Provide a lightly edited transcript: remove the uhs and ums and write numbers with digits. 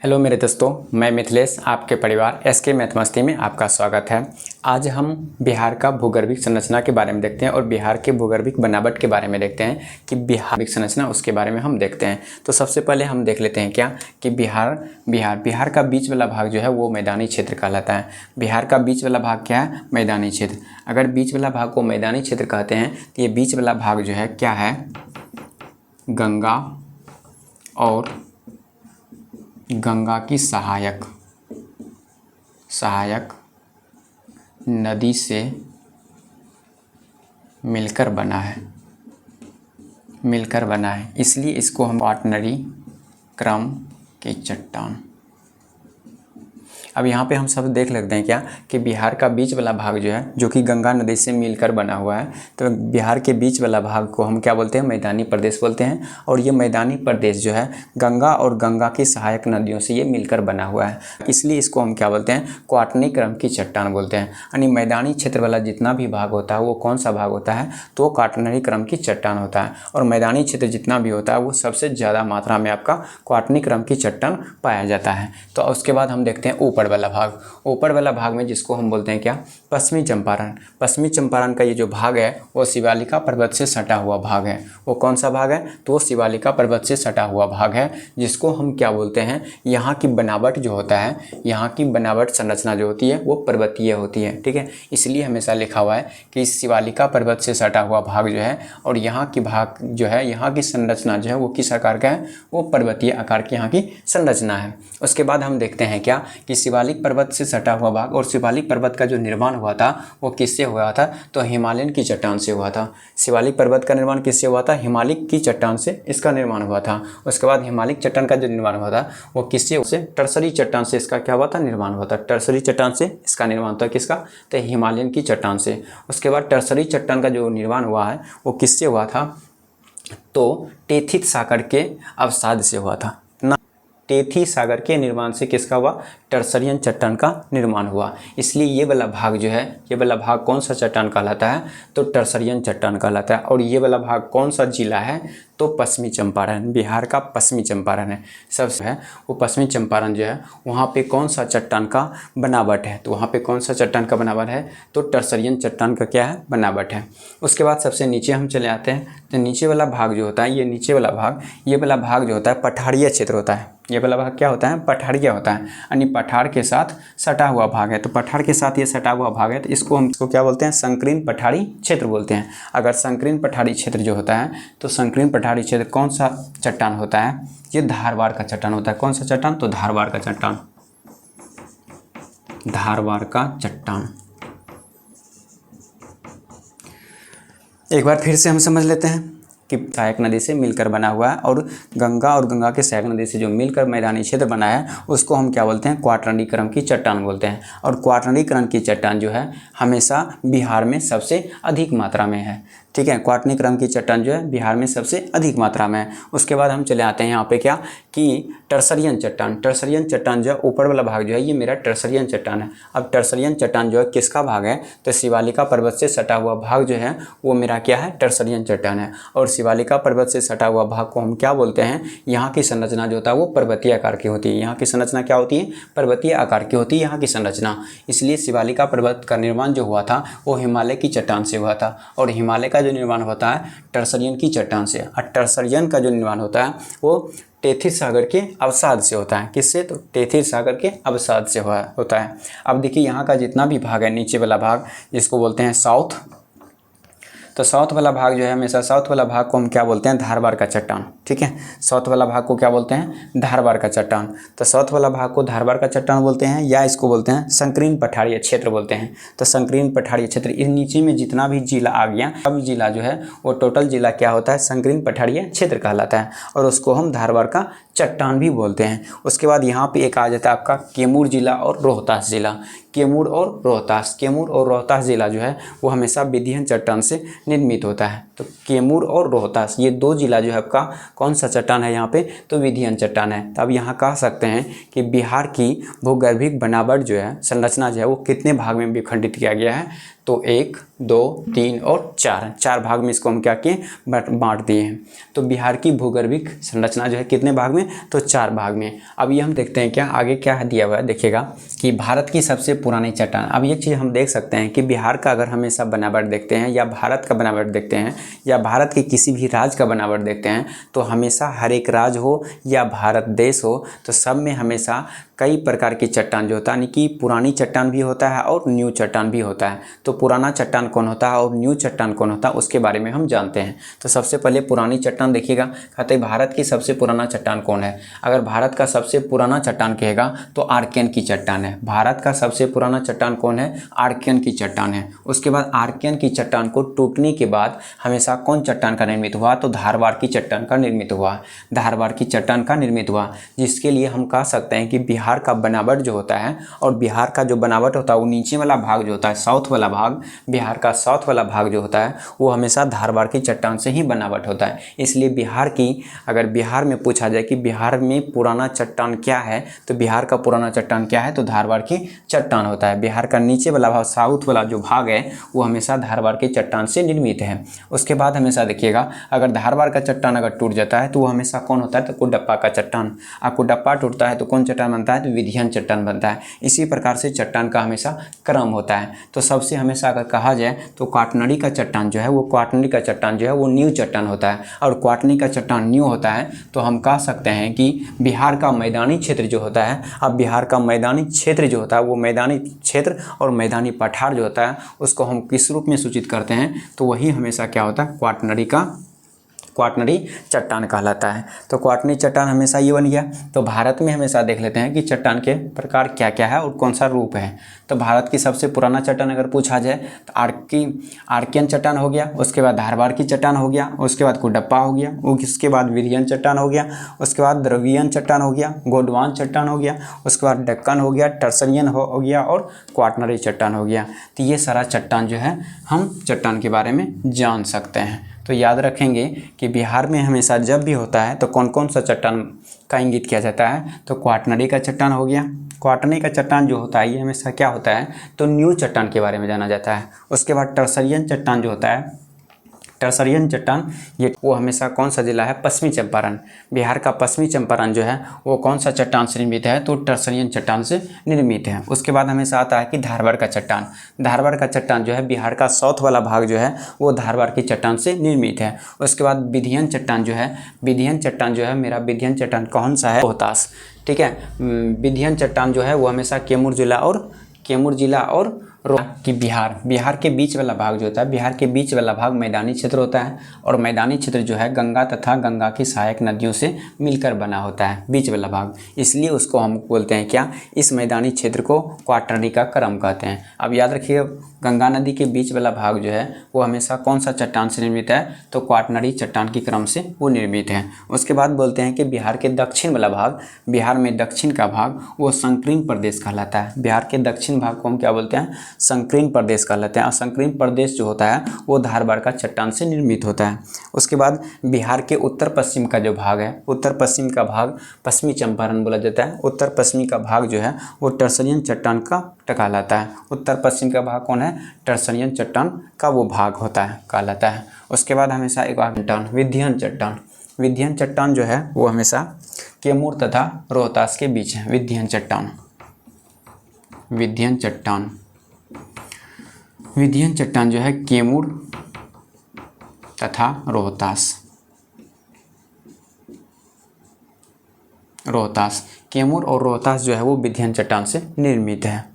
Hello मेरे दोस्तों, मैं मिथिलेश आपके परिवार एसके मैथ मस्ती में आपका स्वागत है। आज हम बिहार का भूगर्भिक संरचना के बारे में देखते हैं और बिहार के भूगर्भिक बनावट के बारे में देखते हैं कि बिहार संरचना उसके बारे में हम देखते हैं। तो सबसे पहले हम देख लेते हैं क्या कि बिहार का बीच वाला भाग जो है वो मैदानी क्षेत्र कहलाता है। बिहार का बीच वाला भाग क्या है? मैदानी क्षेत्र। अगर बीच वाला भाग को मैदानी क्षेत्र कहते हैं तो ये बीच वाला भाग जो है क्या है? गंगा और गंगा की सहायक नदी से मिलकर बना है, इसलिए इसको हम क्वाटरनरी क्रम की चट्टान। अब यहाँ पे हम सब देख लेते हैं क्या कि बिहार का बीच वाला भाग जो है जो कि गंगा नदी से मिलकर बना हुआ है, तो बिहार के बीच वाला भाग को हम क्या बोलते हैं? मैदानी प्रदेश बोलते हैं। और ये मैदानी प्रदेश जो है गंगा और गंगा की सहायक नदियों से ये मिलकर बना हुआ है, इसलिए इसको हम क्या बोलते हैं? क्वाटरनरी क्रम की चट्टान बोलते हैं। यानी मैदानी क्षेत्र वाला जितना भी भाग होता है वो कौन सा भाग होता है? तो क्वाटरनरी क्रम की चट्टान होता है। और मैदानी क्षेत्र जितना भी होता है वो सबसे ज़्यादा मात्रा में आपका क्वाटरनरी क्रम की चट्टान पाया जाता है। तो उसके बाद हम देखते हैं ऊपर वाला भाग में जिसको हम बोलते हैं क्या? पश्चिमी चंपारण का ये जो भाग है वो शिवालिका पर्वत से सटा हुआ भाग है। वो कौन सा भाग है? तो शिवालिका पर्वत से सटा हुआ भाग है, जिसको हम क्या बोलते हैं? यहाँ की बनावट जो होता है, यहाँ की बनावट संरचना जो होती है वो पर्वतीय होती है। ठीक है, इसलिए हमेशा लिखा हुआ है कि शिवालिका पर्वत से सटा हुआ भाग जो है और यहाँ की भाग जो है, यहाँ की संरचना जो है वो किस आकार का है? वो पर्वतीय आकार की यहाँ की संरचना है। उसके बाद हम देखते हैं क्या कि शिवालिक पर्वत से सटा हुआ भाग, और शिवालिक पर्वत का जो निर्माण हुआ था वो किससे हुआ था? तो हिमालयन की चट्टान से हुआ था। शिवालिक पर्वत का निर्माण किससे हुआ था? हिमालय की चट्टान से इसका निर्माण हुआ था। उसके बाद हिमालयिक चट्टान का जो निर्माण हुआ था वो किससे? टर्सरी चट्टान से इसका क्या हुआ था? निर्माण हुआ था। टर्सरी चट्टान से इसका निर्माण था। किसका? तो हिमालयन की चट्टान से। उसके बाद टर्सरी चट्टान का जो निर्माण हुआ है वो किससे हुआ था? तो टेथिस सागर के अवसाद से हुआ था। टेथी सागर के निर्माण से किसका हुआ? टर्सरियन चट्टान का निर्माण हुआ। इसलिए ये वाला भाग जो है, ये वाला भाग कौन सा चट्टान कहलाता है? तो टर्सरियन चट्टान कहलाता है। और ये वाला भाग कौन सा जिला है? तो पश्चिमी चंपारण, बिहार का पश्चिमी चंपारण है। सबसे है वो पश्चिमी चंपारण जो है वहाँ पे कौन सा चट्टान का बनावट है? तो वहाँ पे कौन सा चट्टान का बनावट है? तो टर्सरियन चट्टान का क्या है? बनावट है। उसके बाद सबसे नीचे हम चले आते हैं, तो नीचे वाला भाग जो होता है, ये नीचे वाला भाग, ये वाला भाग जो होता है पठारीय क्षेत्र होता है। ये वाला भाग क्या होता है? पठारीय होता है, यानी पठार के साथ सटा हुआ भाग है। तो पठार के साथ ये सटा हुआ भाग है, तो इसको क्या बोलते हैं? संकीर्ण पठारी क्षेत्र बोलते हैं। अगर संकीर्ण पठारी क्षेत्र जो होता है, तो संकीर्ण पठारी क्षेत्र कौन सा चट्टान होता है? ये धारवाड़ का चट्टान होता है। कौन सा चट्टान? तो धारवाड़ का चट्टान। एक बार फिर से हम समझ लेते हैं कि सहायक नदी से मिलकर बना हुआ है, और गंगा के सहायक नदी से जो मिलकर मैदानी क्षेत्र बना है उसको हम क्या बोलते हैं? क्वाटरनरी क्रम की चट्टान बोलते हैं। और क्वाटरनरी क्रम की चट्टान जो है हमेशा बिहार में सबसे अधिक मात्रा में है। ठीक है, क्वाटरनरी क्रम की चट्टान जो है बिहार में सबसे अधिक मात्रा में है। उसके बाद हम चले आते हैं यहाँ पे क्या कि टर्सरियन चट्टान जो है ऊपर वाला भाग जो है ये मेरा टर्सरियन चट्टान है। अब टर्सरियन चट्टान जो है किसका भाग है? तो शिवालिका पर्वत से सटा हुआ भाग जो है वो मेरा क्या है? टर्सरियन चट्टान है। और शिवालिका पर्वत से सटा हुआ भाग को हम क्या बोलते हैं? यहाँ की संरचना जो होता है वो पर्वतीय आकार की होती है। यहाँ की संरचना क्या होती है? पर्वतीय आकार की होती है यहाँ की संरचना। इसलिए शिवालिका पर्वत का निर्माण जो हुआ था वो हिमालय की चट्टान से हुआ था, और हिमालय का जो निर्माण होता है टर्सरियन की चट्टान से। और टर्सरियन का जो निर्माण होता है वो टेथिस सागर के अवसाद से होता है। किससे? तो टेथिस सागर के अवसाद से होता है। अब देखिए यहाँ का जितना भी भाग है, नीचे वाला भाग जिसको बोलते हैं साउथ, तो साउथ वाला भाग जो है हमेशा साउथ वाला भाग को हम क्या बोलते हैं? धारवाड़ का चट्टान। ठीक है, साउथ वाला भाग को क्या बोलते हैं? धारवाड़ का चट्टान। तो साउथ वाला भाग को धारवाड़ का चट्टान बोलते हैं, या इसको बोलते हैं संकीर्ण पठारीय क्षेत्र बोलते हैं। तो संकीर्ण पठारीय क्षेत्र, इस नीचे में जितना भी जिला आ गया, सब जिला जो है वो टोटल जिला क्या होता है? संकीर्ण पठारीय क्षेत्र कहलाता है, और उसको हम धारवाड़ का चट्टान भी बोलते हैं। उसके बाद यहाँ पे एक आ जाता है आपका कैमूर जिला और रोहतास जिला। कैमूर और रोहतास जिला जो है वो हमेशा विंध्य चट्टान से निर्मित होता है। तो कैमूर और रोहतास ये दो जिला जो है आपका कौन सा चट्टान है यहाँ पे? तो विंध्य चट्टान है। तो अब यहाँ कह सकते हैं कि बिहार की भूगर्भिक बनावट जो है, संरचना जो है वो कितने भाग में विखंडित किया गया है? तो 1, 2, 3 और 4 भाग में इसको हम क्या किए, बांट दिए हैं। तो बिहार की भूगर्भिक संरचना जो है कितने भाग में, तो 4 भाग में। अब ये हम देखते हैं क्या आगे क्या दिया हुआ है, देखिएगा कि भारत की सबसे पुरानी चट्टान। अब ये चीज़ हम देख सकते हैं कि बिहार का अगर हमेशा बनावट देखते हैं या भारत का बनावट देखते हैं या भारत के किसी भी राज्य का बनावट देखते हैं, तो हमेशा हर एक राज्य हो या भारत देश हो, तो सब में हमेशा कई प्रकार की चट्टान जो होता है, यानी कि पुरानी चट्टान भी होता है और न्यू चट्टान भी होता है। तो पुराना चट्टान कौन होता है और न्यू चट्टान कौन होता है, उसके बारे में हम जानते हैं। तो सबसे पहले पुरानी चट्टान देखिएगा, कहते हैं भारत की सबसे पुराना चट्टान कौन है। अगर भारत का सबसे पुराना चट्टान कहेगा तो आर्कियन की चट्टान है। भारत का सबसे पुराना चट्टान कौन है, आर्कियन की चट्टान है। उसके बाद आर्कियन की चट्टान को टूटने के बाद हमेशा कौन चट्टान का निर्मित हुआ, तो धारवाड़ की चट्टान का निर्मित हुआ। धारवाड़ की चट्टान का निर्मित हुआ, जिसके लिए हम कह सकते हैं कि बिहार का बनावट जो होता है, और बिहार का जो बनावट होता है वो नीचे वाला भाग जो होता है, साउथ वाला भाग, बिहार का साउथ वाला भाग जो होता है वो हमेशा धारवाड़ की चट्टान से ही बनावट होता है। इसलिए बिहार की, अगर बिहार में पूछा जाए कि बिहार में पुराना चट्टान क्या है, तो बिहार का पुराना चट्टान क्या है, तो धारवाड़ की चट्टान होता है। बिहार का नीचे वाला भाग, साउथ वाला जो भाग है, वो हमेशा धारवाड़ की चट्टान से निर्मित है। उसके बाद हमेशा देखिएगा, अगर धारवाड़ का चट्टान अगर टूट जाता है तो वो हमेशा कौन होता है, तो कुडप्पा का चट्टान। और कुडप्पा टूटता है तो कौन चट्टान बनता है, तो विंध्याचल चट्टान बनता है। इसी प्रकार से चट्टान का हमेशा क्रम होता है। तो सबसे हमेशा अगर कहा जाए तो क्वाटरनरी का चट्टान जो है, वो क्वाटरनरी का चट्टान जो है वो न्यू चट्टान होता है। और क्वाटरनरी का चट्टान न्यू होता है तो हम कह सकते हैं कि बिहार का मैदानी क्षेत्र जो होता है, अब बिहार का मैदानी क्षेत्र जो होता है, वो मैदानी क्षेत्र और मैदानी पठार जो होता है उसको हम किस रूप में सूचित करते हैं, तो वही हमेशा क्या होता है, क्वाटरनरी चट्टान कहलाता है। तो क्वाटरनरी चट्टान हमेशा ये बन गया। तो भारत में हमेशा देख लेते हैं कि चट्टान के प्रकार क्या क्या है और कौन सा रूप है। तो भारत की सबसे पुराना चट्टान अगर पूछा जाए तो आर्कियन चट्टान हो गया, उसके बाद धारवाड़ की चट्टान हो गया, उसके बाद कुडप्पा हो गया, उसके बाद विंध्याचल चट्टान हो गया, उसके बाद द्रविड़ीय चट्टान हो गया, गोंडवाना चट्टान हो गया, उसके बाद डेक्कन हो गया, टर्सरियन हो गया और क्वाटरनरी चट्टान हो गया। तो ये सारा चट्टान जो है हम चट्टान के बारे में जान सकते हैं। तो याद रखेंगे कि बिहार में हमेशा जब भी होता है तो कौन कौन सा चट्टान का इंगित किया जाता है, तो क्वाटरनरी का चट्टान हो गया। क्वाटरनरी का चट्टान जो होता है ये हमेशा क्या होता है, तो न्यू चट्टान के बारे में जाना जाता है। उसके बाद टर्सरियन चट्टान जो होता है, टर्सरियन चट्टान ये वो हमेशा कौन सा जिला है, पश्चिमी चंपारण। बिहार का पश्चिमी चंपारण जो है वो कौन सा चट्टान से निर्मित है, तो टर्सरियन चट्टान से निर्मित है। उसके बाद हमेशा आता है कि धारवाड़ का चट्टान। धारवाड़ का चट्टान जो है बिहार का साउथ वाला भाग जो है वो धारवाड़ की चट्टान से निर्मित है। उसके बाद विंध्याचल चट्टान जो है, विंध्याचल चट्टान जो है, मेरा विंध्याचल चट्टान कौन सा है, रोहतास। ठीक है, विंध्याचल चट्टान जो है वो हमेशा कैमूर जिला और कि बिहार के बीच वाला भाग जो होता है, बिहार के बीच वाला भाग मैदानी क्षेत्र होता है। और मैदानी क्षेत्र जो है गंगा तथा गंगा की सहायक नदियों से मिलकर बना होता है, बीच वाला भाग। इसलिए उसको हम बोलते हैं क्या, इस मैदानी क्षेत्र को क्वाटरनरी का क्रम कहते हैं। अब याद रखिए, गंगा नदी के बीच वाला भाग जो है वो हमेशा कौन सा चट्टान से निर्मित है, तो क्वाटरनरी चट्टान के क्रम से वो निर्मित है। उसके बाद बोलते हैं कि बिहार के दक्षिण वाला भाग, बिहार में दक्षिण का भाग वो संकीर्ण प्रदेश कहलाता है। बिहार के दक्षिण भाग को हम क्या बोलते हैं, संकीर्ण प्रदेश कहलाते हैं। और संकीर्ण प्रदेश जो होता है वो धारवाड़ का चट्टान से निर्मित होता है। उसके बाद बिहार के उत्तर पश्चिम का जो भाग है, उत्तर पश्चिम का भाग पश्चिमी चंपारण बोला जाता है। उत्तर पश्चिमी का भाग जो है वो टर्सरियन चट्टान का कहलाता है। उत्तर पश्चिम का भाग कौन है, टर्सरियन चट्टान का वो भाग होता है, कहलाता है। उसके बाद हमेशा एक चट्टान विंध्याचल चट्टान। विंध्याचल चट्टान जो है वो हमेशा कैमूर तथा रोहतास के बीच है। विंध्याचल चट्टान जो है कैमूर तथा रोहतास, कैमूर और रोहतास जो है वो विंध्याचल चट्टान से निर्मित है।